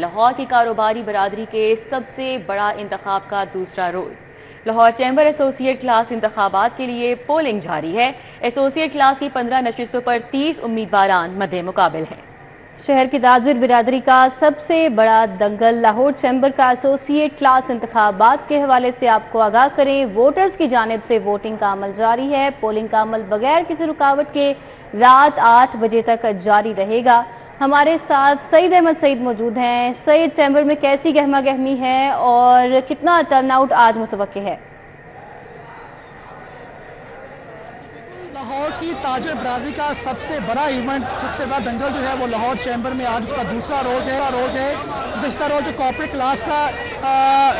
लाहौर की कारोबारी बरादरी के सबसे बड़ा इंतखाब का दूसरा रोज़। लाहौर चैम्बर एसोसिएट क्लास इंतखाबात के लिए पोलिंग जारी है। एसोसिएट क्लास की 15 नशिस्तों पर 30 उम्मीदवारान मद्दे मुकाबिल हैं। शहर की ताजिर बिरादरी का सबसे बड़ा दंगल। लाहौर चैम्बर का एसोसिएट क्लास इंतखाबात के हवाले से आपको आगाह करें, वोटर्स की जानिब से वोटिंग का अमल जारी है। पोलिंग का अमल बगैर किसी रुकावट के रात 8 बजे तक जारी रहेगा। हमारे साथ सईद अहमद सईद मौजूद हैं। सईद, चैम्बर में कैसी गहमा गहमी है और कितना टर्नआउट आज मुतवक्के है? लाहौर की ताजिर बरादरी का सबसे बड़ा इवेंट, सबसे बड़ा दंगल जो है वो लाहौर चैम्बर में आज उसका दूसरा रोज़ है। गुज़श्ता रोज़ जो कॉर्पोरेट क्लास का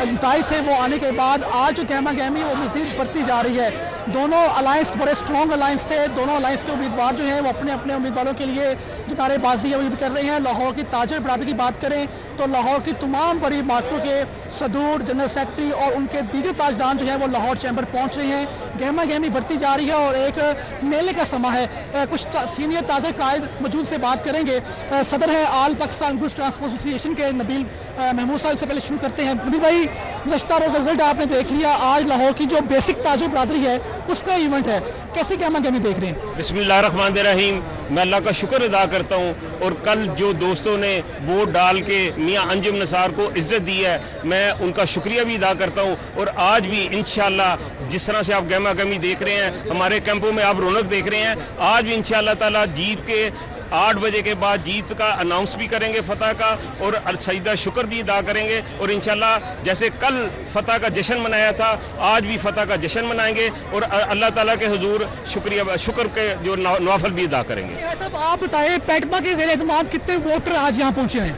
इंतहाई थे वो आने के बाद आज जो गहमा गहमी वो मज़ीद बढ़ती जा रही है। दोनों अलायंस बड़े स्ट्रॉन्ग अलायंस थे। दोनों अलायंस के उम्मीदवार जो हैं वो अपने अपने उम्मीदवारों के लिए जो नारेबाजी है वो भी कर रहे हैं। लाहौर की ताजिर बरादरी की बात करें तो लाहौर की तमाम बड़ी मार्केटों के सदूर, जनरल सेक्रेटरी और उनके दीगर ताजदान जो है वो लाहौर चैम्बर पहुँच रहे हैं। गहमा गहमी बढ़ती जा रही है और एक मेले का समा है। कुछ सीनियर ताजा कायद मौजूद से बात करेंगे। सदर है आल पाकिस्तान गुड्स ट्रांसपोर्ट एसोसिएशन के नबील महमूद साहब से पहले शुरू करते हैं। नबील भाई, गुज़श्ता रोज़ रिजल्ट आपने देख लिया, आज लाहौर की जो बेसिक ताजिर बरादरी है उसका इवेंट है, कैसी गहमा गहमी देख रहे हैं? बिस्मिल्लाहिर्रहमानिर्रहीम। मैं अल्लाह का शुक्र अदा करता हूँ और कल जो दोस्तों ने वोट डाल के मियाँ अंजुम निसार को इज्जत दी है, मैं उनका शुक्रिया भी अदा करता हूँ। और आज भी इंशाअल्लाह जिस तरह से आप गहमा गहमी देख रहे हैं, हमारे कैंपों में आप रौनक देख रहे हैं, आज भी इंशाअल्लाह ताला जीत के 8 बजे के बाद जीत का अनाउंस भी करेंगे फतह का, और सजदा शुक्र भी अदा करेंगे। और इंशाल्लाह जैसे कल फतह का जश्न मनाया था, आज भी फतह का जश्न मनाएंगे और अल्लाह ताला के हुजूर शुक्र के जो नवाफल भी अदा करेंगे। सब आप बताएं, पैटमा के ज़ेरे इत्तेमाम कितने वोटर आज यहाँ पहुँचे हैं?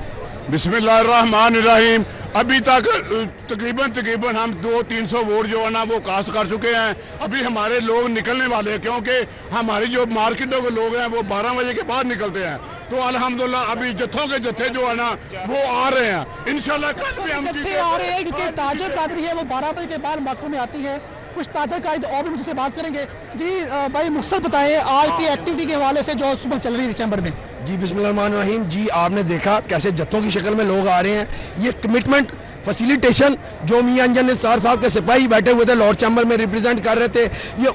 बिस्मिल्लाहिर्रहमानिर्रहीम। अभी तक तकरीबन हम 200-300 वोट जो है ना वो कास्ट कर चुके हैं। अभी हमारे लोग निकलने वाले हैं, क्योंकि हमारी जो मार्केटों के लोग हैं वो 12 बजे के बाद निकलते हैं। तो अल्हम्दुलिल्लाह अभी जत्थों के जत्थे जो है ना वो आ रहे हैं। इंशाल्लाह कल भी हम जत्थे आ रहे हैं, क्योंकि ताजिर बरादरी है वो 12 बजे के बाद मार्केटों में आती है। कुछ ताजा कायद और भी मुझसे बात करेंगे। जी भाई मुख्तसर बताएं आज की एक्टिविटी के हवाले से जो सुबह चल रही है चैम्बर में। जी बिस्मिल्लाहिर्रहमानिर्रहीम। जी आपने देखा कैसे जत्थों की शक्ल में लोग आ रहे हैं। ये कमिटमेंट, फैसिलिटेशन जो मियां अंजुम निसार साहब के सिपाही बैठे हुए थे लाहौर चैम्बर में रिप्रेजेंट कर रहे थे, ये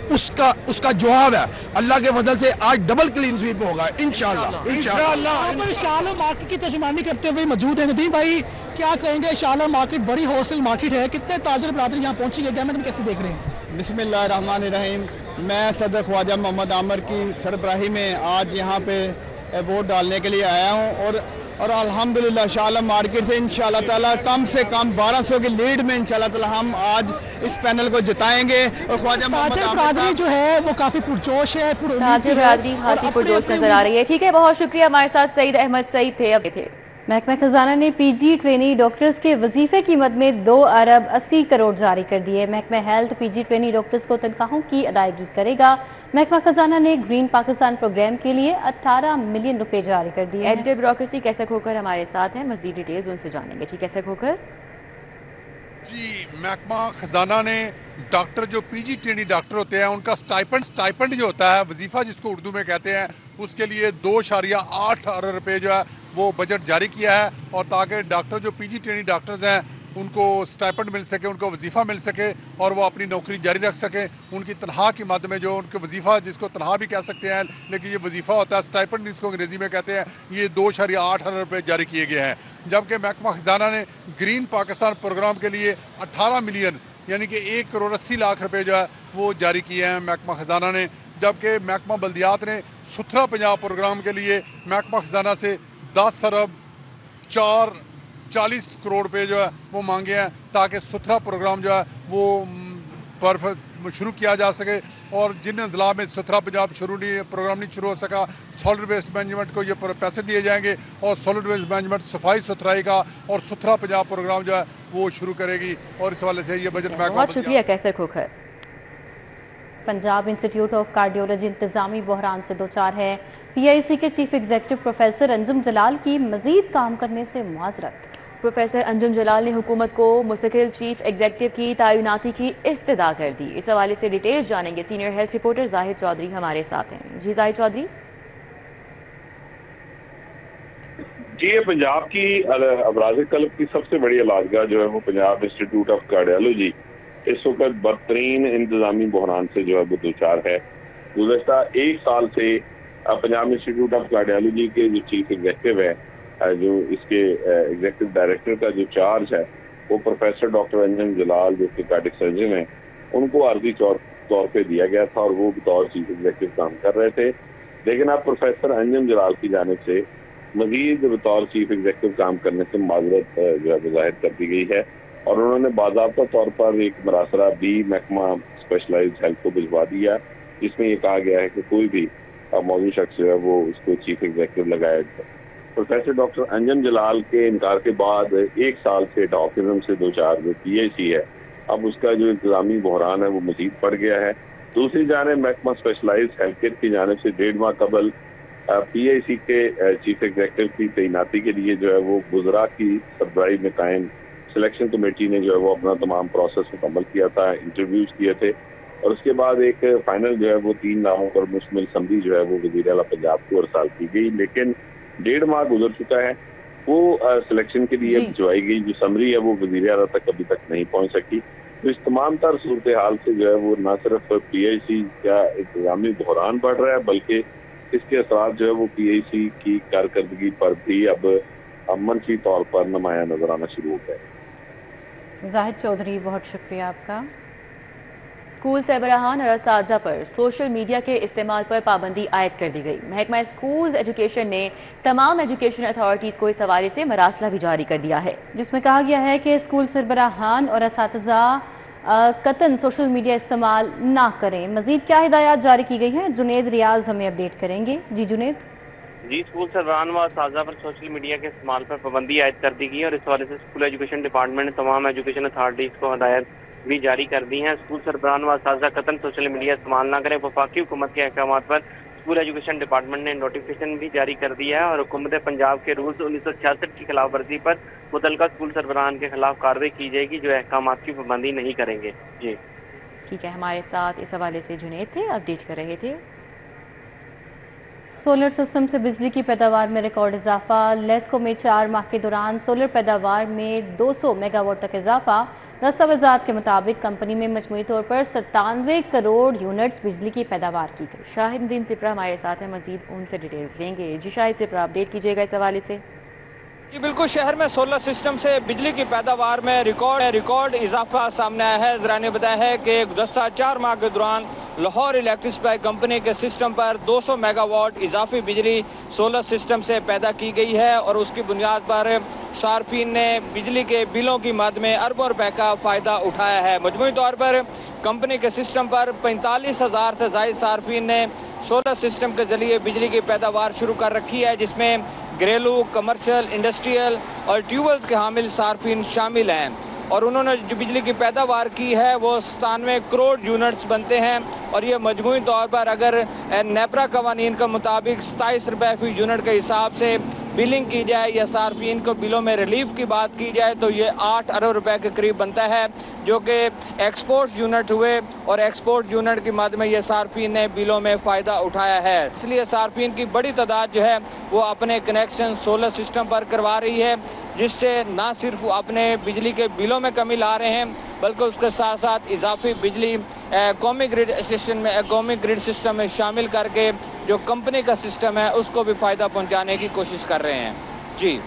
उसका जवाब है। अल्लाह के फजल से आज डबल क्लीन स्वीप होगा इंशाल्लाह। शाला मार्केट की तर्जुमानी करते हुए मौजूद है नदीम भाई, क्या कहेंगे? शाला मार्केट बड़ी होलसेल मार्केट है, कितने ताजिर बरादरी यहाँ पहुंची है, क्या तुम कैसे देख रहे हैं? बिस्मिल्लाहिर्रहमानिर्रहीम। मैं सदर ख्वाजा मोहम्मद आमिर की सरबराही में आज यहाँ पे वोट डालने के लिए आया हूँ और अल्हम्दुलिल्लाह शाला मार्केट से इंशाल्लाह ताला कम से कम 1200 की लीड में इंशाल्लाह ताला हम आज इस पैनल को जिताएंगे। और ख्वाजा ताजिर बरादरी जो है वो काफी पुरजोश है, ताजिर बरादरी खासी पुरजोश नजर आ रही है। ठीक है, बहुत शुक्रिया। हमारे साथ सईद अहमद सईद थे। महकमा खजाना ने पीजी ट्रेनी डॉक्टर्स के वजीफे की मद में 2 अरब 80 करोड़ जारी कर दिए। महकमा हेल्थ पीजी ट्रेनी डॉक्टर्स को तनख्वाहों की अदायगी करेगा। महकमा खजाना ने ग्रीन पाकिस्तान प्रोग्राम के लिए 18 मिलियन रुपए जारी कर दिए। एडिटर ब्यूरोक्रेसी कैसे खोकर हमारे साथ हैं, मजीद डिटेल्स उनसे जानेंगे। जी कैसे खोकर? जी, महकमा खजाना ने डॉक्टर जो पीजी ट्रेनी डॉक्टर होते हैं उनका स्टाइपेंड जो होता है, वजीफा जिसको उर्दू में कहते हैं, उसके लिए 2.8 अरब रुपये जो है वो बजट जारी किया है। और ताकि डॉक्टर जो पीजी ट्रेनी डॉक्टर्स हैं उनको स्टाइपेंड मिल सके, उनको वजीफ़ा मिल सके और वो अपनी नौकरी जारी रख सके। उनकी तनख्वाह के मद में जो उनके वजीफ़ा, जिसको तनख्वाह भी कह सकते हैं लेकिन ये वजीफ़ा होता है, स्टाइपेंड जिसको अंग्रेज़ी में कहते हैं, ये 2.8 अरब रुपये जारी किए गए हैं। जबकि महकमा खजाना ने ग्रीन पाकिस्तान प्रोग्राम के लिए 18 मिलियन यानी कि 1 करोड़ 80 लाख रुपये जो है वो जारी किए हैं महकमा खजाना ने। जबकि महकमा बल्दियात ने सुथरा पंजाब प्रोग्राम के लिए महकमा खजाना से 10 अरब 40 करोड़ रुपये जो है वो मांगे हैं, ताकि सुथरा प्रोग्राम जो है वो शुरू किया जा सके। और जिन अजला में सुथरा पंजाब प्रोग्राम नहीं शुरू हो सका, सॉलिड वेस्ट मैनेजमेंट को ये पैसे दिए जाएंगे और सॉलिड वेस्ट मैनेजमेंट सफाई सुथराई का और सुथरा पंजाब प्रोग्राम जो है वो शुरू करेगी। और इस वाले से ये बजट में बहुत शुक्रिया Kaiser Khokhar. Punjab institute of cardiology इंतजामी बहरान से दो चार है। PIC के chief executive professor Anjum Jalal की मजीद काम करने से मुआजरत। प्रोफेसर अंजुम जलाल ने हुकूमत को मुस्तकिल चीफ एग्जीक्यूटिव की तैनाती की इस्तदा कर दी। इस हवाले से डिटेल्स जानेंगे, senior health reporter Zahid Chaudhary हमारे साथ हैं। जी जाहिद चौधरी। जी, ये पंजाब की अमराज़ क़ल्ब की सबसे बड़ी इलाजगाह जो है वो पंजाब इंस्टीट्यूट ऑफ कार्डियोलॉजी इस वक्त बदतरीन इंतजामी बहरान से जो है वो दूचार है। गुज़श्ता एक साल से पंजाब इंस्टीट्यूट ऑफ कार्डियोलॉजी के जो चीफ एग्जेक्टिव है, जो इसके एग्जेक्टिव डायरेक्टर का जो चार्ज है वो प्रोफेसर डॉक्टर अंजम जलाल जो कि कार्डिक सर्जन है, उनको आर्जी तौर पे दिया गया था और वो बतौर चीफ एग्जेक्टिव काम कर रहे थे। लेकिन अब प्रोफेसर अंजम जलाल की जानिब से मजीद बतौर चीफ एग्जेक्टिव काम करने से माजरत जो है जाहिर कर दी गई है और उन्होंने बाज़ाब्ता तौर पर एक मरासला बी महकमा स्पेशलाइज्ड हेल्थ को भिजवा दिया, जिसमें ये कहा गया है कि कोई भी मौजूद शख्स जो है वो उसको चीफ एग्जेक्टिव लगाया जाए। प्रोफेसर डॉक्टर अंजम जलाल के इनकार के बाद एक साल से डॉक्टरिज्म से दो चार जो PIC है, अब उसका जो इंतजामी बहरान है वो मजीद बढ़ गया है। दूसरी जानिब महकमा स्पेशलाइज्ड हेल्थ केयर की जानिब से 1.5 माह कबल PIC के चीफ एग्जेक्टिव की तैनाती के लिए जो है वो गुजरा की सरबराही में कायम सिलेक्शन कमेटी ने जो है वो अपना तमाम प्रोसेस मुकम्मल किया था, इंटरव्यूज किए थे और उसके बाद एक फाइनल जो है वो 3 नामों पर मुश्तमिल समरी जो है वो वज़ीर आला पंजाब को अरसाल की गई। लेकिन 1.5 माह गुजर चुका है, वो सिलेक्शन के लिए भिजवाई गई जो समरी है वो वज़ीर आला तक अभी तक नहीं पहुंच सकी। तो इस तमाम तर सूरत हाल से जो है वो न सिर्फ PIC का इंतजामी बहरान बढ़ रहा है बल्कि इसके असरात जो है वो PIC की कारकर्दगी पर भी अब मनफी तौर पर नुमाया नजर आना शुरू हो गया। जाहिद चौधरी, बहुत शुक्रिया आपका। स्कूल सरबराहान और असातिज़ा पर सोशल मीडिया के इस्तेमाल पर पाबंदी आयद कर दी गई। महकमा स्कूल एजुकेशन ने तमाम एजुकेशन अथॉरिटीज़ को इस हवाले से मरासला भी जारी कर दिया है, जिसमें कहा गया है कि स्कूल सरबराहान और असातिज़ा कतन सोशल मीडिया इस्तेमाल ना करें। मजीद क्या हिदायत जारी की गई हैं, जुनेद रियाज हमें अपडेट करेंगे। जी जुनेद। जी, स्कूल सरबराहान व असातिज़ा पर सोशल मीडिया के इस्तेमाल पर पाबंदी आयद कर दी गई है और इस हवाले से स्कूल एजुकेशन डिपार्टमेंट ने तमाम एजुकेशन अथॉरिटीज़ को हिदायत भी जारी कर दी हैं। स्कूल सरबराहान व असातिज़ा कतन सोशल मीडिया इस्तेमाल ना करें। वफाकी हुकूमत के अहकाम पर स्कूल एजुकेशन डिपार्टमेंट ने नोटिफिकेशन भी जारी कर दिया है और हुकूमत पंजाब के रूल्स 1966 की खिलाफ वर्जी पर मुतल्लिका स्कूल सरबराहान के खिलाफ कार्रवाई की जाएगी जो अहकाम की पाबंदी नहीं करेंगे। जी ठीक है, हमारे साथ इस हवाले से जुनेद थे, अपडेट कर रहे थे। सोलर सिस्टम से बिजली की पैदावार में रिकॉर्ड इजाफा। लेस्को में 4 माह के दौरान सोलर पैदावार में 200 मेगावाट तक इजाफा। दस्तावेजात के मुताबिक कंपनी में मजमूई तौर पर 97 करोड़ यूनिट्स बिजली की पैदावार की गई। शाहिद नदीम सिपरा हमारे साथ है, मजीद उनसे डिटेल्स लेंगे। जी शाहिद सिपरा, अपडेट कीजिएगा इस हवाले से। जी बिल्कुल, शहर में सोलर सिस्टम से बिजली की पैदावार में रिकॉर्ड इजाफा सामने आया है। ज़रा ने बताया है कि गुज़श्ता 4 माह के दौरान लाहौर इलेक्ट्रिक सप्लाई कंपनी के सिस्टम पर 200 मेगावाट इजाफी बिजली सोलर सिस्टम से पैदा की गई है और उसकी बुनियाद पर सार्फिन ने बिजली के बिलों की मद में अरबों रुपए का फ़ायदा उठाया है। मजमूई तौर पर कंपनी के सिस्टम पर 45,000 से ज़ायद सार्फिन ने सोलर सिस्टम के जरिए बिजली की पैदावार शुरू कर रखी है, जिसमें घरेलू, कमर्शियल, इंडस्ट्रियल और ट्यूबवेल्स के हामिल सार्फिन शामिल हैं और उन्होंने जो बिजली की पैदावार की है वो 97 करोड़ यूनिट्स बनते हैं और ये मजमूई तौर पर अगर नेपरा कवानीन के मुताबिक 27 रुपये फी यूनिट के हिसाब से बिलिंग की जाए या सार्फिन को बिलों में रिलीफ की बात की जाए तो ये 8 अरब रुपए के करीब बनता है, जो कि एक्सपोर्ट यूनिट हुए और एक्सपोर्ट यूनिट की मद में ये सार्फिन ने बिलों में फ़ायदा उठाया है। इसलिए सार्फिन की बड़ी तादाद जो है वो अपने कनेक्शन सोलर सिस्टम पर करवा रही है, जिससे ना सिर्फ अपने बिजली के बिलों में कमी ला रहे हैं बल्कि उसके साथ साथ इजाफी बिजली कौमी ग्रिड सिस्टम में शामिल करके जो कंपनी का सिस्टम है उसको भी फ़ायदा पहुंचाने की कोशिश कर रहे हैं। जी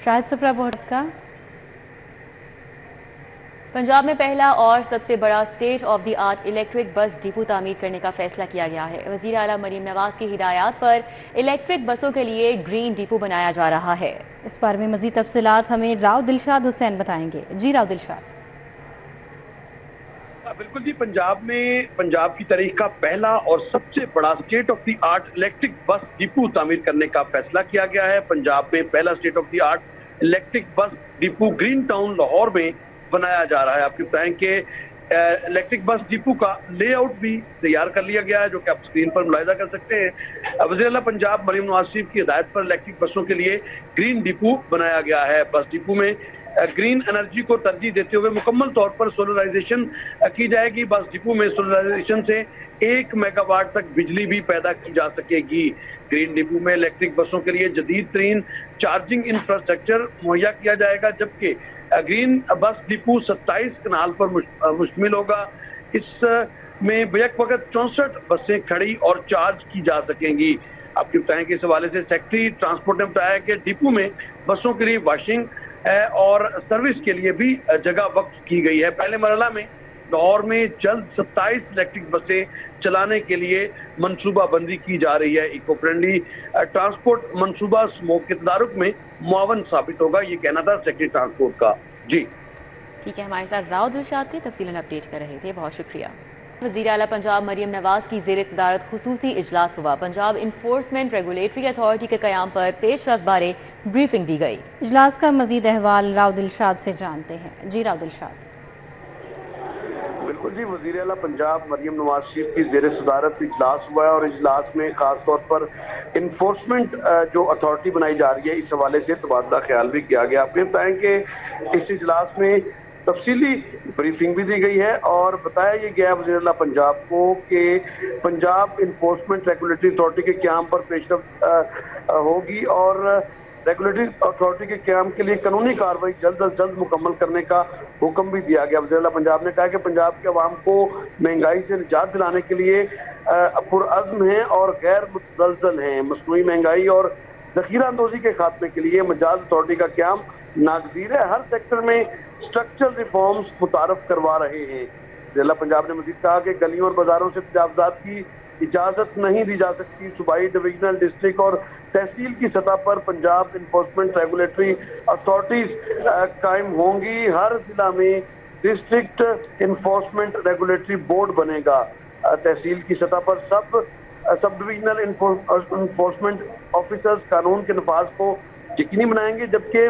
शाहिद सिपरा बोर्ड का। पंजाब में पहला और सबसे बड़ा state of the art electric bus depot तामीर करने का फैसला किया गया है। वज़ीर आला मरीम नवाज की हिदायत पर इलेक्ट्रिक बसों के लिए ग्रीन डिपो बनाया जा रहा है। इस बारे में मज़ीद तफसीलात हमें राव दिलशाद हुसैन बताएंगे। जी राव दिलशाद। बिल्कुल जी, पंजाब की तारीख का पहला और सबसे बड़ा state of the art electric bus depot तामीर करने का फैसला किया गया है। पंजाब में पहला state of the art electric bus depot green town Lahore में बनाया जा रहा है। आपको बताएं कि इलेक्ट्रिक बस डिपो का लेआउट भी तैयार कर लिया गया है, जो कि आप स्क्रीन पर मुलाहिजा कर सकते हैं। वज़ीर आला पंजाब मरीम नवाज शरीफ की हिदायत पर इलेक्ट्रिक बसों के लिए ग्रीन डिपो बनाया गया है। बस डिपो में ग्रीन एनर्जी को तरजीह देते हुए मुकम्मल तौर पर सोलराइजेशन की जाएगी। बस डिपो में सोलराइजेशन से 1 मेगावाट तक बिजली भी पैदा की जा सकेगी। ग्रीन डिपो में इलेक्ट्रिक बसों के लिए जदीद तरीन चार्जिंग इंफ्रास्ट्रक्चर मुहैया किया जाएगा, जबकि ग्रीन बस डिपो 27 कनाल पर मुश्तमिल होगा। इसमें बैक वक्त 64 बसें खड़ी और चार्ज की जा सकेंगी। आपको बताएं कि इस हवाले से सेक्रेटरी ट्रांसपोर्ट ने बताया कि डिपो में बसों के लिए वॉशिंग और सर्विस के लिए भी जगह वक्त की गई है। पहले मरहला में लाहौर में जल्द 27 इलेक्ट्रिक बसें चलाने के लिए मनसूबा बंदी की जा रही है। इको फ्रेंडली ट्रांसपोर्ट मनसूबा स्मोक के तदारुक में मुआवन साबित होगा, ये कहना था सेक्रेटरी ट्रांसपोर्ट का। जी ठीक है, हमारे साथ राव दिलशाद थे, तफसीलन अपडेट कर रहे थे, बहुत शुक्रिया। वज़ीर आला पंजाब मरियम नवाज की ज़ेर सदारत खुसूसी इजलास हुआ। पंजाब इन्फोर्समेंट रेगुलेटरी अथॉरिटी के क़याम पर पेशरफ्त बारे ब्रीफिंग दी गई। इजलास का मजीद अहवाल राव दिलशाद से जानते हैं। जी राव दिलशाद। बिल्कुल जी, वज़ीर आला पंजाब मरियम नवाज शरीफ की ज़ेर सदारत इजलास हुआ है और इजलास में खास तौर पर इन्फोर्समेंट जो अथॉरिटी बनाई जा रही है इस हवाले से तबादला ख्याल भी किया गया। आपने बताया कि इस इजलास में तफसीली ब्रीफिंग भी दी गई है और बताया ये गया वज़ीर आला पंजाब को कि पंजाब इन्फोर्समेंट रेगुलेटरी अथॉरिटी के क़याम पर पेशरफ्त होगी और रेगुलेटरी अथॉरिटी के क़याम के लिए कानूनी कार्रवाई जल्द अज जल्द मुकम्मल करने का हुक्म भी दिया गया। वज़ीर आला पंजाब ने कहा कि पंजाब के अवाम को महंगाई से निजात दिलाने के लिए पुरअज़्म हैं और गैर मुतज़लज़ल हैं। मसनूई महंगाई और ज़ख़ीरा अंदोज़ी के खात्मे के लिए मजाज अथॉरिटी का क़याम नागज़ीर है। हर सेक्टर में स्ट्रक्चरल रिफॉर्म्स मुतारफ करवा रहे हैं। वज़ीर आला पंजाब ने मज़ीद कहा कि गलियों और बाजारों से तजावुज़ात की इजाज़त नहीं दी जा सकती। सूबाई, डिवीजनल, डिस्ट्रिक्ट और तहसील की सतह पर पंजाब इन्फोर्समेंट रेगुलेटरी अथॉरिटीज कायम होंगी। हर जिला में डिस्ट्रिक्ट इन्फोर्समेंट रेगुलेटरी बोर्ड बनेगा। तहसील की सतह पर सब डिविजनल इन्फोर्समेंट ऑफिसर्स कानून के नफाज को यकीनी बनाएंगे, जबकि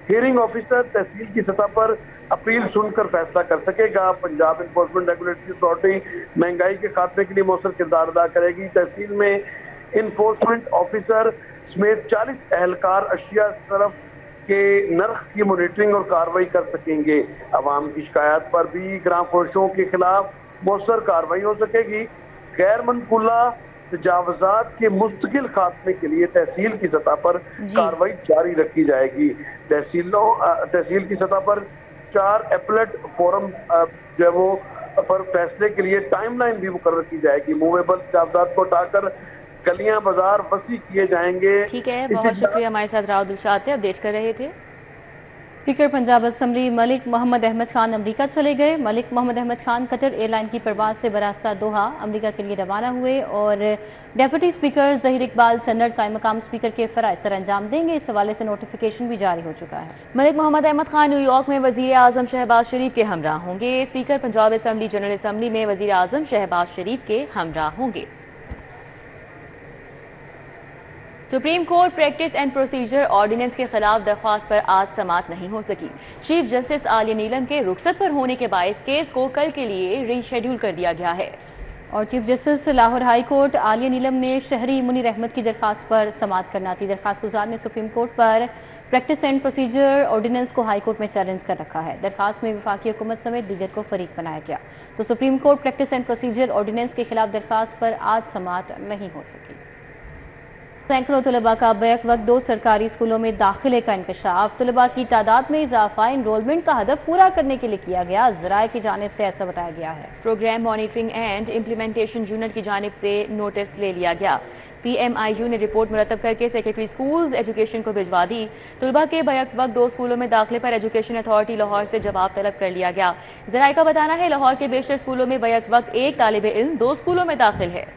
हियरिंग ऑफिसर तहसील की सतह पर अपील सुनकर फैसला कर सकेगा। पंजाब इन्फोर्समेंट रेगुलेटरी अथॉरिटी महंगाई के खात्मे के लिए मौसर किरदार अदा करेगी। तहसील में इन्फोर्समेंट ऑफिसर समेत 40 एहलकार अशिया सरफ के नर्ख की मॉनिटरिंग और कार्रवाई कर सकेंगे। अवाम की शिकायत पर भी ग्राम फरोशों के खिलाफ मौसर कार्रवाई हो सकेगी। गैर मनकूला तजावुज़ात के मुस्तकिल खात्मे के लिए तहसील की सतह पर कार्रवाई जारी रखी जाएगी। तहसील की सतह पर 4 एपलेट फोरम जो है वो पर फैसले के लिए टाइमलाइन भी मुकर्रर की जाएगी। मूवेबल तजावुज़ात को हटाकर गलियां बाजार वसी किए जाएंगे। ठीक है, बहुत शुक्रिया। हमारे साथ राव दिलशाद थे, अपडेट कर रहे थे। Speaker Punjab assembly Malik Mohammad Ahmad Khan America चले गए। मलिक मोहम्मद अहमद खान कतर एयरलाइन की परवाज से बरास्ता दोहा अमेरिका के लिए रवाना हुए और डेप्यूटी स्पीकर ज़हीर इकबाल चन्नड़ कायम मकाम स्पीकर के फ़राइज़ सर अंजाम देंगे। इस हवाले से नोटिफिकेशन भी जारी हो चुका है। मलिक मोहम्मद अहमद खान न्यूयॉर्क में वज़ीर आज़म शहबाज शरीफ के हमरा होंगे। Speaker Punjab assembly general assembly में वज़ीर आज़म शहबाज शरीफ के हमरा होंगे। Supreme court practice and procedure ordinance के खिलाफ दरख्वास्त पर आज समाअत नहीं हो सकी। चीफ जस्टिस आलिया नीलम के रुखसत पर होने के बायस केस को कल के लिए रीशेड्यूल कर दिया गया है और chief justice Lahore high court आलिया नीलम ने शहरी मुनीर अहमद की दरख्वास्त पर समाअत करना थी। दरख्वास्त गुजार ने सुप्रीम कोर्ट पर प्रैक्टिस एंड प्रोसीजर ऑर्डिनेंस को हाई कोर्ट में चैलेंज कर रखा है। दरख्वास्त में वफाकी हुकूमत समेत दीगर को फरीक बनाया गया, तो supreme court practice and procedure ordinance के खिलाफ दरख्वास्त पर आज समाअत नहीं हो सकी। सैकड़ों तलबा का बैक वक्त 2 सरकारी स्कूलों में दाखिले का इंकशाफ। तलबा की तादाद में इजाफा एनरोलमेंट का हदफ पूरा करने के लिए किया गया। ज़राए की जानिब से ऐसा बताया गया है। Programme monitoring and implementation unit की जानिब से नोटिस ले लिया गया। PMIU ने रिपोर्ट मुरतब करके सेक्रेटरी स्कूल्स एजुकेशन को भिजवा दी। तलबा के बैक वक्त 2 स्कूलों में दाखिले पर एजुकेशन अथॉरिटी लाहौर से जवाब तलब कर लिया गया। ज़राए का बताना है लाहौर के बेशतर स्कूलों में बैक वक्त 1 तालिब इल्म 2 स्कूलों में दाखिल है।